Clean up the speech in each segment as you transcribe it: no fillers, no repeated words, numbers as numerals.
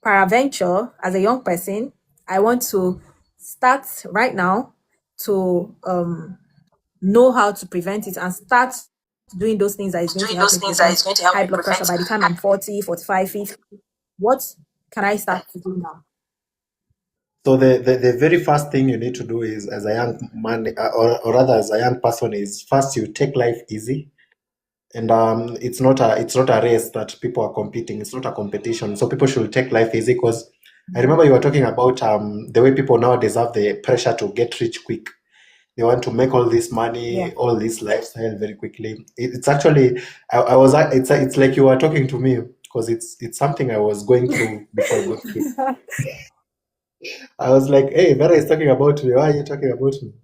Paraventure, as a young person, I want to start right now to know how to prevent it and start doing those things that is going to Doing help those me things that prevent is going to help high me blood pressure prevent. by the time I'm 40, 45, 50. What can I start to do now? So the very first thing you need to do is, as a young man, or rather as a young person, is first you take life easy. And it's not a race that people are competing. It's not a competition. So people should take life easy, because I remember you were talking about the way people nowadays have the pressure to get rich quick. They want to make all this Yeah. money, all this lifestyle very quickly. It's actually, I was, it's like you were talking to me, because it's something I was going through before I got sick. I was like, hey, Vera is talking about me. Why are you talking about me?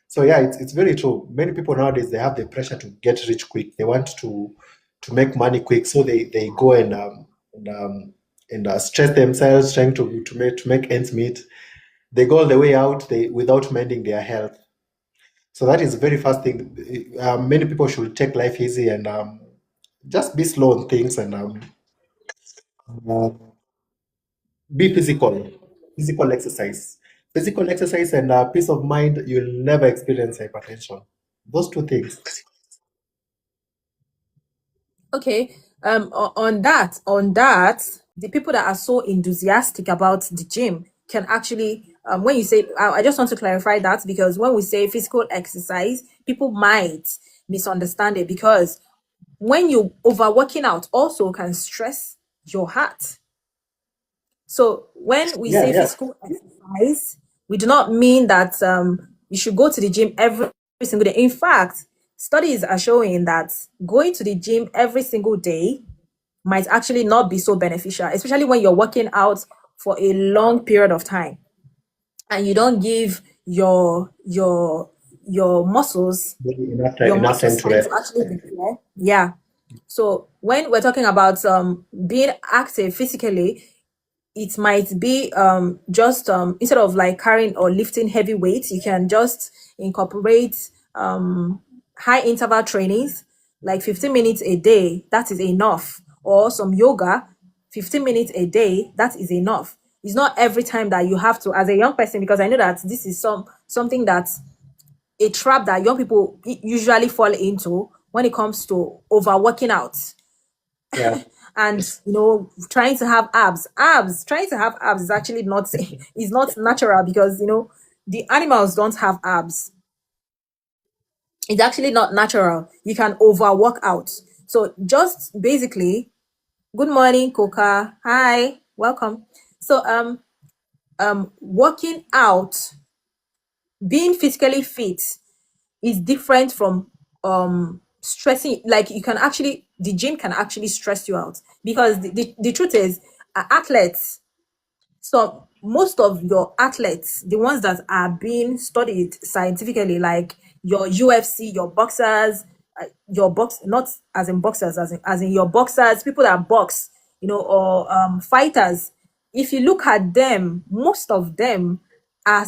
So yeah, it's very true. Many people nowadays, they have the pressure to get rich quick. They want to make money quick, so they go and stress themselves trying to make ends meet. They go all the way out, they without mending their health. So that is the very first thing. Many people should take life easy and just be slow on things, and uh, be physical exercise, and peace of mind. You'll never experience hypertension. Those two things. Okay. On that, the people that are so enthusiastic about the gym can actually, when you say, I just want to clarify that, because when we say physical exercise, people might misunderstand it, because when you overworking out also can stress your heart. So when we Yeah, say yeah. physical exercise, we do not mean that you should go to the gym every single day. In fact, studies are showing that going to the gym every single day might actually not be so beneficial, especially when you're working out for a long period of time and you don't give your muscles Maybe enough time, your enough time muscles to time to rest. actually repair. Yeah. So when we're talking about being active physically, it might be just instead of like carrying or lifting heavy weights, you can just incorporate high interval trainings, like 15 minutes a day. That is enough. Or some yoga, 15 minutes a day. That is enough. It's not every time that you have to, as a young person, because I know that this is something that a trap that young people usually fall into when it comes to overworking out Yeah, and trying to have trying to have abs is actually not is not natural, because the animals don't have abs. It's actually not natural. You can overwork out. So just basically, good morning, Coca. Hi, welcome. So working out, being physically fit is different from stressing. Like, you can actually, the gym can actually stress you out, because the truth is, athletes, so most of your athletes, the ones that are being studied scientifically, like your UFC, your boxers, your box, not as in boxers, as in your boxers, people that box, or fighters. If you look at them, most of them are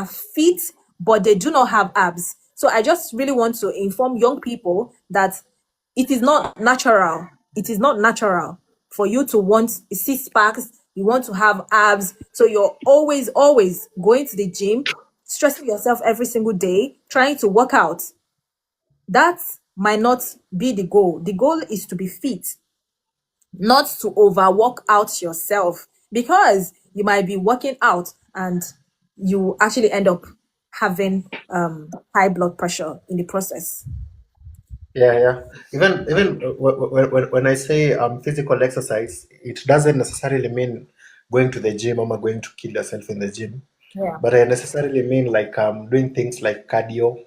fit, but they do not have abs. So I just really want to inform young people that it is not natural. It is not natural for you to want six packs, you want to have abs. So you're always going to the gym, stressing yourself every single day, trying to work out. That might not be the goal. The goal is to be fit, not to overwork out yourself, because you might be working out and you actually end up having high blood pressure in the process. yeah, yeah. Even when I say physical exercise, it doesn't necessarily mean going to the gym or going to kill yourself in the gym. Yeah. But I necessarily mean like doing things like cardio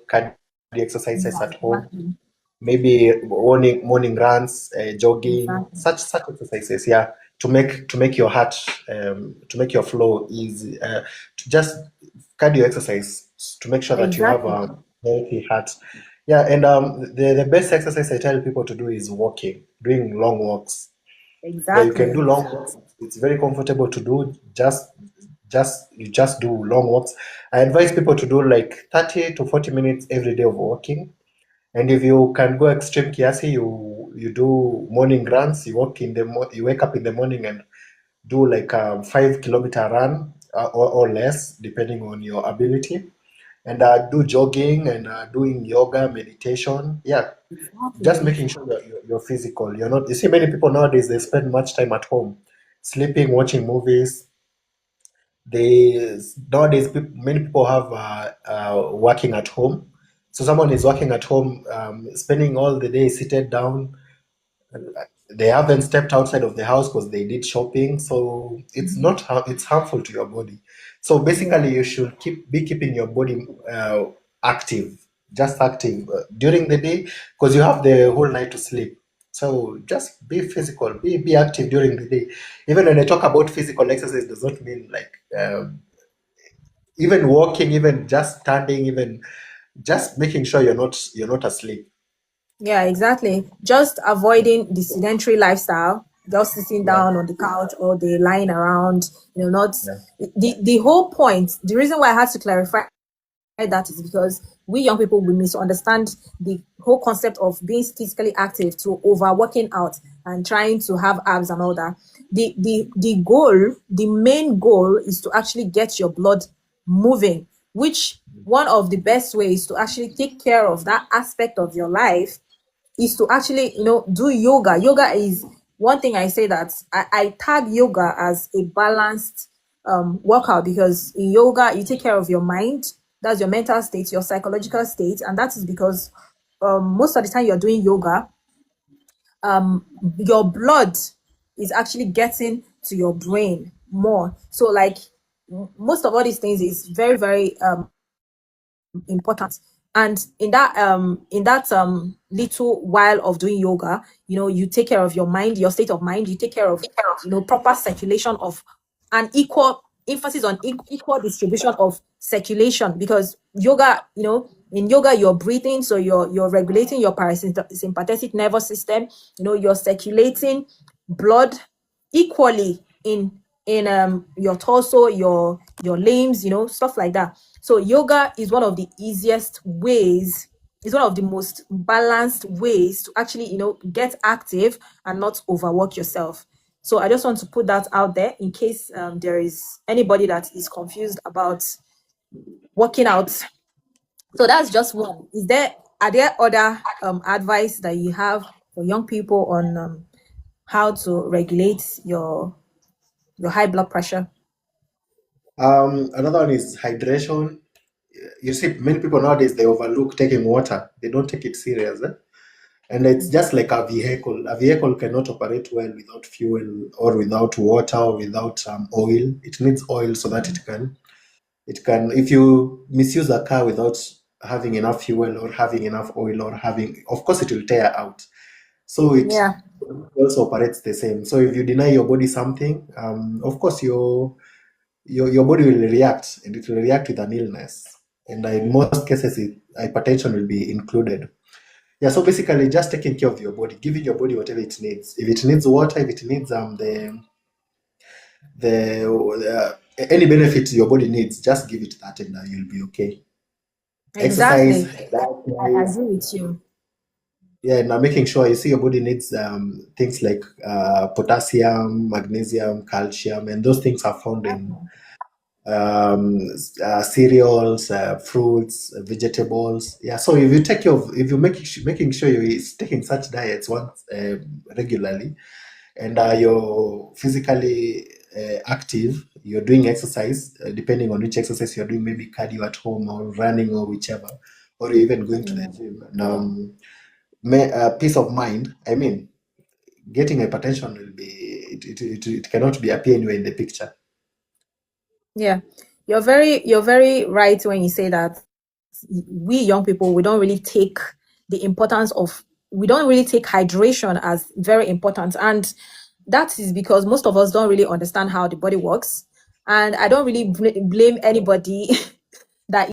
exercises Yeah, at home, exactly. maybe morning runs, jogging, Exactly. such exercises. Yeah, to make your heart, to make your flow easy, to just cardio exercise to make sure that you have Exactly. a healthy heart. Yeah, and the best exercise I tell people to do is walking, doing long walks. Yeah, you can Exactly. do long walks. It's very comfortable to do. You just do long walks. I advise people to do like 30 to 40 minutes every day of walking. And if you can go extreme kiasi, you do morning runs. You wake up in the morning and do like a 5 kilometer run or less, depending on your ability, and do jogging and doing yoga, meditation. Yeah, just Exactly. making sure that you're physical. You're not. You see, many people nowadays they spend much time at home, sleeping, watching movies. They nowadays many people have working at home. So someone is working at home, spending all the day seated down. They haven't stepped outside of the house because they did shopping, so it's not it's harmful to your body. So Yeah. basically you should be keeping your body active, just active during the day, because you have the whole night to sleep. So just be physical, be active during the day. Even when I talk about physical exercise, does not mean like even walking, even just standing, even just making sure you're not asleep. Yeah, exactly. Just avoiding the sedentary lifestyle, just sitting Yeah, down on the couch all day, lying around, not yeah. the whole point. The reason why I had to clarify that is because we young people we misunderstand the whole concept of being physically active to overworking out and trying to have abs and all that. The goal, the main goal is to actually get your blood moving, which one of the best ways to actually take care of that aspect of your life is to actually do yoga. Yoga is one thing I say that I tag yoga as a balanced workout, because in yoga you take care of your mind, that's your mental state, your psychological state, and that is because most of the time you're doing yoga, your blood is actually getting to your brain more. So like most of all these things is very very important. And in that little while of doing yoga, you take care of your mind, your state of mind, you take care of proper circulation of an equal emphasis on equal distribution of circulation, because yoga, in yoga you're breathing, so you're regulating your parasympathetic nervous system, you're circulating blood equally in your torso, your limbs, stuff like that. So yoga is one of the easiest ways, is one of the most balanced ways to actually get active and not overwork yourself. So I just want to put that out there in case there is anybody that is confused about working out. So that's just one. Are there other advice that you have for young people on how to regulate your high blood pressure? Another one is hydration. You see, many people nowadays they overlook taking water. They don't take it serious, eh? And it's just like a vehicle. A vehicle cannot operate well without fuel or without water or without oil. It needs oil so that it can. If you misuse a car without having enough fuel or having enough oil or having, of course, it will tear out. So it Yeah, also operates the same. So if you deny your body something, of course your body will react, and it will react with an illness. And in most cases, hypertension will be included. Yeah, so basically, just taking care of your body, giving your body whatever it needs. If it needs water, if it needs the any benefit your body needs, just give it that, and you'll be okay. Exercise, exactly. I diet-wise, agree with you. yeah, now making sure you see your body needs things like potassium, magnesium, calcium, and those things are found in um, cereals, fruits, vegetables. Yeah, so if you take care of, if you making sure you're taking such diets once regularly, and you're physically active, you're doing exercise, depending on which exercise you're doing, maybe cardio at home or running or whichever, or even going to the gym. And peace of mind. I mean, getting hypertension will be it cannot be appear anywhere in the picture. Yeah, you're very right when you say that we young people we don't really take hydration as very important, and that is because most of us don't really understand how the body works. And I don't really blame anybody that